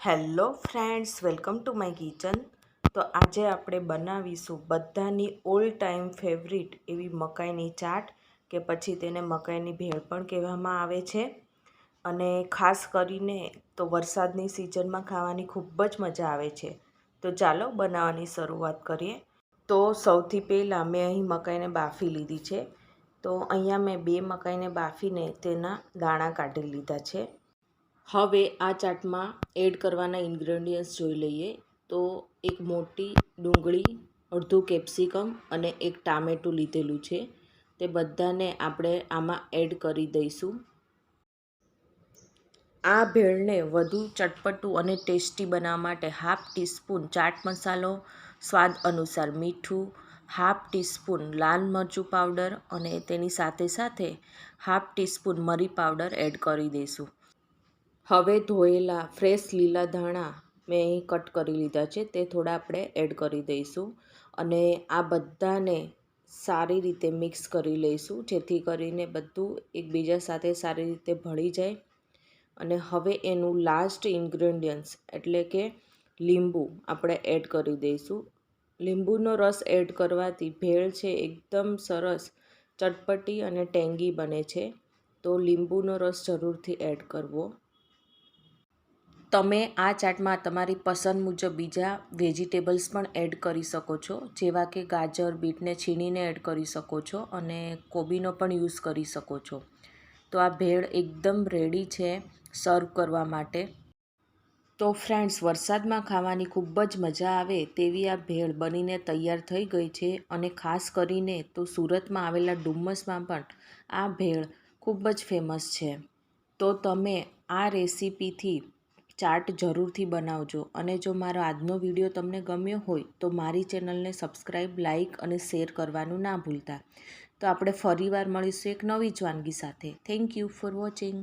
Hello friends, welcome to my kitchen. તો આજે આપણે બનાવીશું બધાની ઓલ ટાઈમ ફેવરિટ એવી મકાઈની ચાટ, કે પછી તેને મકાઈની ભેળ પણ કહેવામાં આવે છે. અને ખાસ કરીને તો વરસાદની સિઝનમાં ખાવાની ખૂબ જ મજા આવે છે. તો ચાલો બનાવવાની શરૂઆત કરીએ. તો સૌથી પહેલાં મેં અહીં મકાઈને બાફી લીધી છે. તો અહીંયા મેં 2 મકાઈને બાફીને તેના દાણા કાઢી લીધા છે. હવે આ ચાટમાં એડ કરવાના ઇન્ગ્રેડિયન્ટ્સ જોઈ લઈએ. તો એક મોટી ડુંગળી, અડધું કેપ્સિકમ અને એક ટામેટું લીધેલું છે. તે બધાને આપણે આમાં એડ કરી દઈશું. આ ભેળને વધુ ચટપટું અને ટેસ્ટી બનાવવા માટે હાફ ટીસ્પૂન ચાટ મસાલો, સ્વાદ અનુસાર મીઠું, હાફ ટીસ્પૂન લાલ મરચું પાવડર અને તેની સાથે સાથે હાફ ટીસ્પૂન મરી પાવડર એડ કરી દઈશું. હવે ધોયેલા ફ્રેશ લીલા ધાણા મેં અહીં કટ કરી લીધા છે, તે થોડા આપણે એડ કરી દઈશું. અને આ બધાને સારી રીતે મિક્સ કરી લઈશું, જેથી કરીને બધું એકબીજા સાથે સારી રીતે ભળી જાય. અને હવે એનું લાસ્ટ ઇન્ગ્રેડિયન્ટ્સ એટલે કે લીંબુ આપણે એડ કરી દઈશું. લીંબુનો રસ એડ કરવાથી ભેળ છે એકદમ સરસ ચટપટી અને ટેંગી બને છે. તો લીંબુનો રસ જરૂરથી એડ કરવો. તમે આ ચાટમાં તમારી પસંદ મુજબ બીજા વેજીટેબલ્સ પણ એડ કરી શકો છો, જેવા કે ગાજર, બીટને છીણીને એડ કરી શકો છો અને કોબીનો પણ યુઝ કરી શકો છો. તો આ ભેળ એકદમ રેડી છે સર્વ કરવા માટે. તો ફ્રેન્ડ્સ, વરસાદમાં ખાવાની ખૂબ જ મજા આવે તેવી આ ભેળ બનીને તૈયાર થઈ ગઈ છે. અને ખાસ કરીને તો સુરતમાં આવેલા ડુમ્મસમાં પણ આ ભેળ ખૂબ જ ફેમસ છે. તો તમે આ રેસીપીથી ચાટ જરૂરથી બનાવજો. અને જો મારો આજનો વિડીયો તમને ગમ્યો હોય તો મારી ચેનલને સબસ્ક્રાઈબ, લાઇક અને શેર કરવાનું ના ભૂલતા. તો આપણે ફરીવાર મળીશું એક નવી જ વાનગી સાથે. Thank you for watching.